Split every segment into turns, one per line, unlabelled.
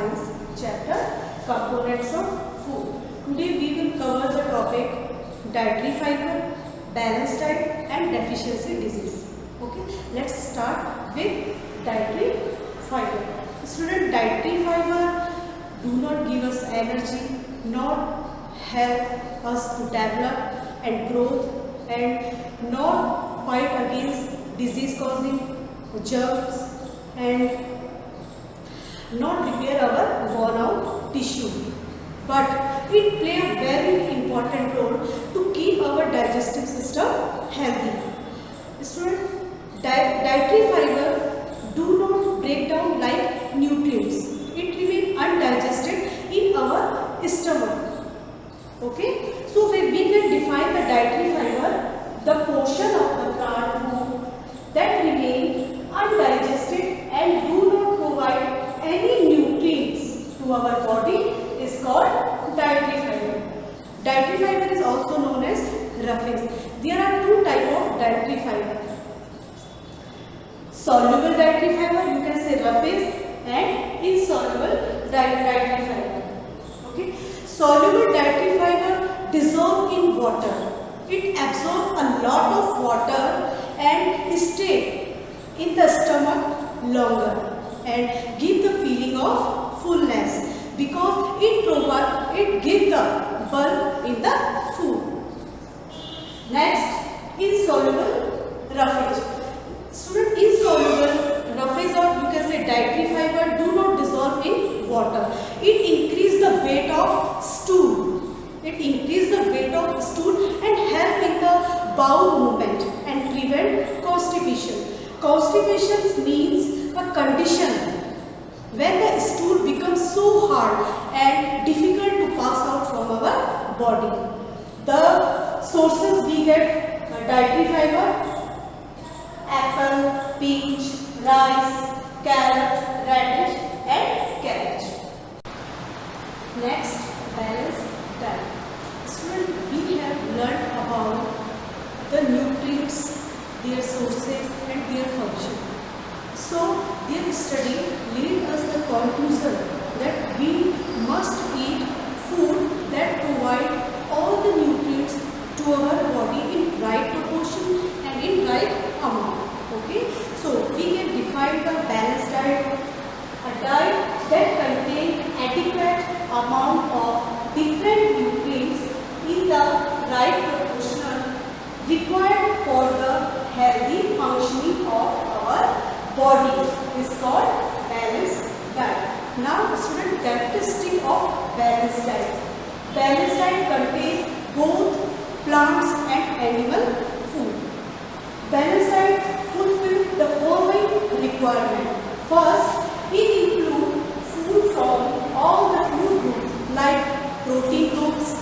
Science chapter Components of Food. Today we will cover the topic dietary fiber, balanced diet and deficiency disease. Okay, let's start with dietary fiber. Student, dietary fiber do not give us energy, nor help us to develop and growth, and not fight against disease causing germs, and not repair our worn out tissue, but it play a very important role to keep our digestive system healthy. Student, dietary fiber do not break down like nutrients. It remain undigested in our stomach. Okay, so we can define the dietary fiber, the portion of the plant food that remain undigested and do not provide any nutrients to our body is called dietary fiber. Dietary fiber is also known as roughage. There are two types of dietary fiber. Soluble dietary fiber, you can say roughage, and insoluble dietary fiber. Okay, soluble dietary fiber dissolve in water. It absorbs a lot of water and stay in the stomach longer and give the feeling of fullness because it gives the bulk in the food. Next, insoluble roughage. Student, insoluble roughage, or you can say dietary fiber, do not dissolve in water. It increase the weight of stool. It increase the weight of stool and help in the bowel movement and prevent constipation. Constipation means a condition when the stool becomes so hard and difficult to pass out from our body. The sources we get dietary fiber: apple, peach, rice, carrot, radish and cabbage. Next, balanced diet. Student, we have learned about the nutrients, their sources and their function. So, their study leads us the conclusion that we must eat food that provide all the nutrients to our body in right proportion and in right amount. Okay, so we can define the balanced diet: a diet that contains adequate amount of different nutrients in the right proportion required for the healthy functioning of our body is called balanced diet. Now, student, characteristic of balanced diet. Balanced diet contains both plants and animal food. Balanced diet fulfills the following requirement. First, it includes food from all the food groups like protein groups,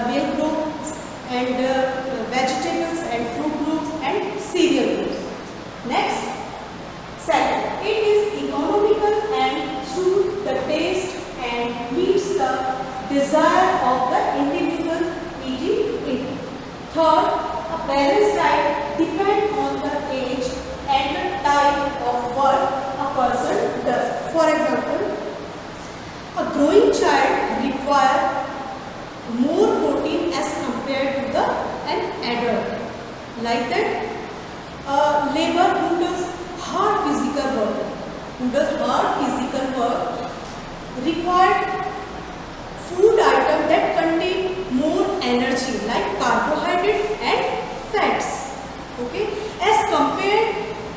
milk groups, and vegetables and fruit groups and cereal groups. Next, second, it is economical and suits the taste and meets the desire of the individual eating it. Third, a balanced diet depends on the age and the type of work a person does. For example, a growing child requires more protein as compared to an adult. Like that, a laborer who does hard physical work requires food items that contain more energy like carbohydrates and fats. Okay, as compared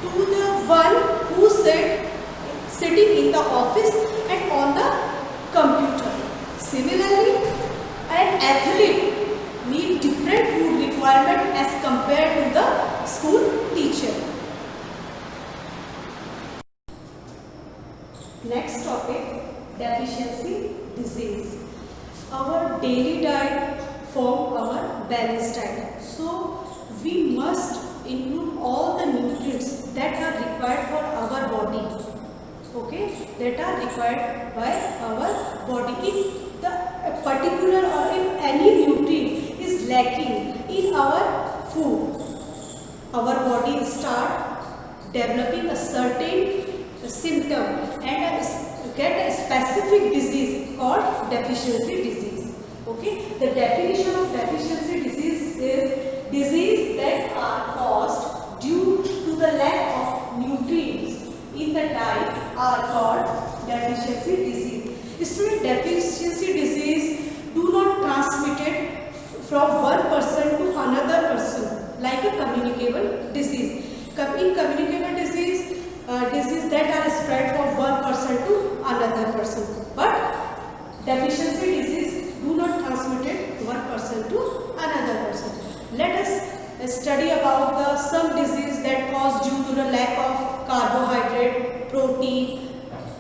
to the one who sitting in the office and on the computer. Similarly, an athlete needs different food requirement as compared to the school teacher. Next topic, deficiency disease. Our daily diet form our balanced diet. So we must include all the nutrients that are required for our body. Okay, that are required by our body. If the particular or if any nutrient is lacking in our food, our body start developing a certain symptom and get a deficiency disease. Okay, the definition of deficiency disease is disease that are caused due to the lack of nutrients in the diet are called deficiency disease. Student, deficiency disease do not transmitted from one person to another person like a communicable disease. In communicable disease, disease that are spread from one person to another person, but deficiency disease do not transmitted one person to another person. Let us study about the some disease that cause due to the lack of carbohydrate, protein,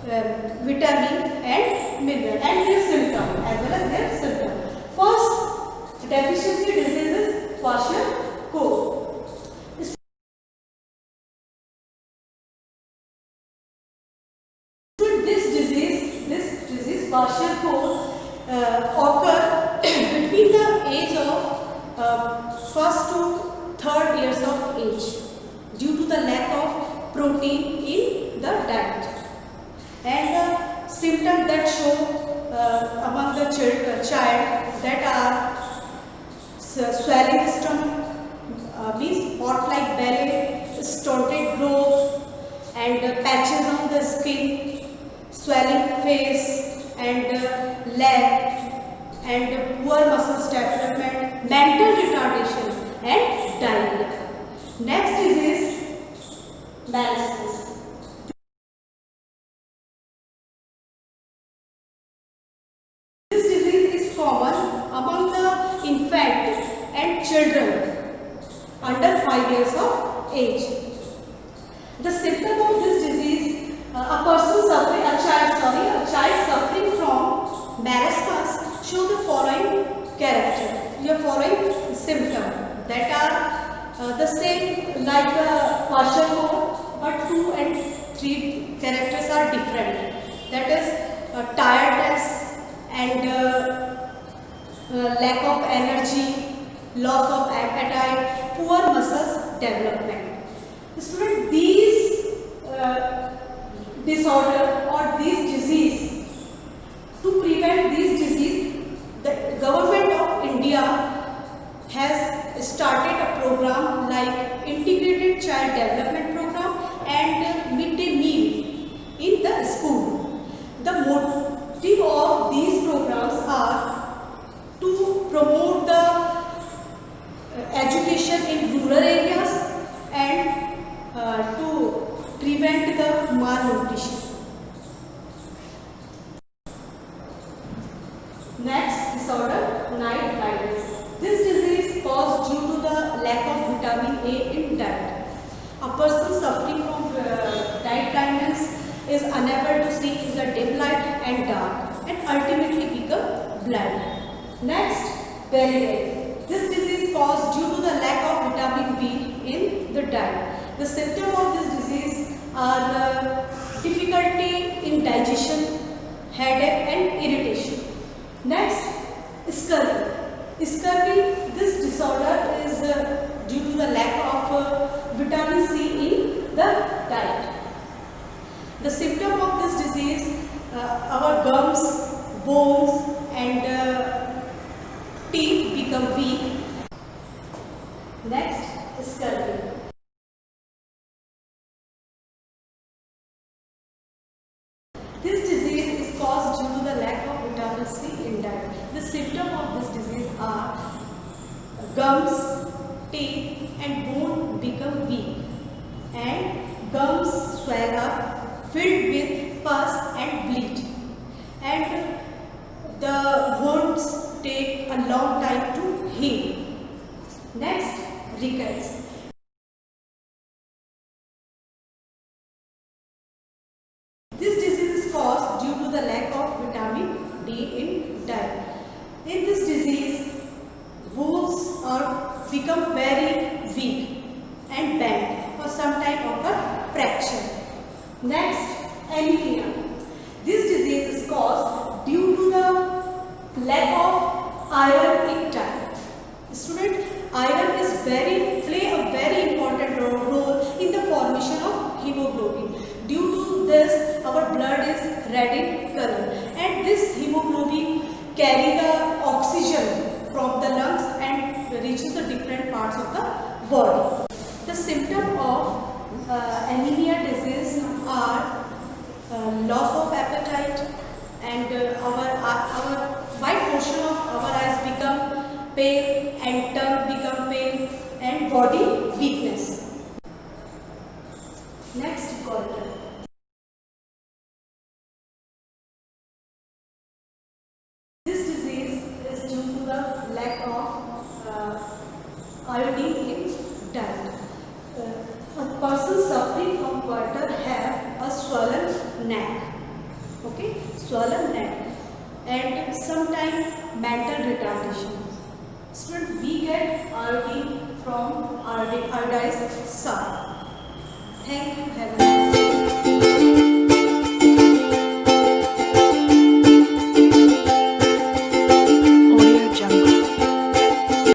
vitamin and mineral, and their symptom as well as their symptom. First deficiency disease is kwashiorkor. This disease kwashiorkor occur between the age of first to third years of age due to the lack of protein in the diet, and the symptoms that show among the child that are swelling stomach, means pot like belly, stunted growth, and patches on the skin, swelling face and leg, and poor muscle development, mental retardation and diarrhea. Next is paralysis. This disease is common among the infant and children under 5 years of age. The symptom of this disease, a child suffering from marasmus show the following symptom that are the same like kwashiorkor, but 2 and 3 characters are different. That is tiredness and lack of energy, loss of appetite, poor muscles development. Student, these disorder or these disease, to prevent these disease, the government of India has started a program like integrated child development program and midday meal in the school. The motive of these programs are to promote the education in rural areas and to prevent the malnutrition. Next disorder, night blindness. This disease caused due to the lack of vitamin A in diet. A person suffering from night blindness is unable to see in the dim light and dark and ultimately become blind. Next, beriberi. This disease caused due to the lack of vitamin B in the diet. The symptoms of this disease are difficulty in digestion, headache and irritation. Next, scurvy. Scurvy, this disorder is due to the lack of vitamin C in the diet. The symptom of this disease, our gums, bones and teeth become weak. Next, scurvy. This disease is caused due to the lack of vitamin C in diet. The symptoms of this disease are gums, teeth and bone become weak, and gums swell up, filled with pus and bleed, and the wounds take a long time to heal. Next, rickets. This disease is caused due to the lack of vitamin D in diet. In this disease, bones become very weak and bend, or sometimes occur fracture. Next, anemia. This disease is caused due to the lack of iron in diet. Student, iron is play a very important role in the formation of hemoglobin. Due to this, our blood is red in color, and this hemoglobin carry the oxygen from the lungs and reaches the different parts of the body. The symptom of anemia disease are loss of appetite, and our white portion of our eyes become pale and tongue become pale and body weakness. Next, goiter. This disease is due to the lack of iodine in diet. A person suffering from goiter have a swollen neck, okay, swollen neck, and sometimes mental retardation. Students, we get iodine from iodized salt. Thank you. Have a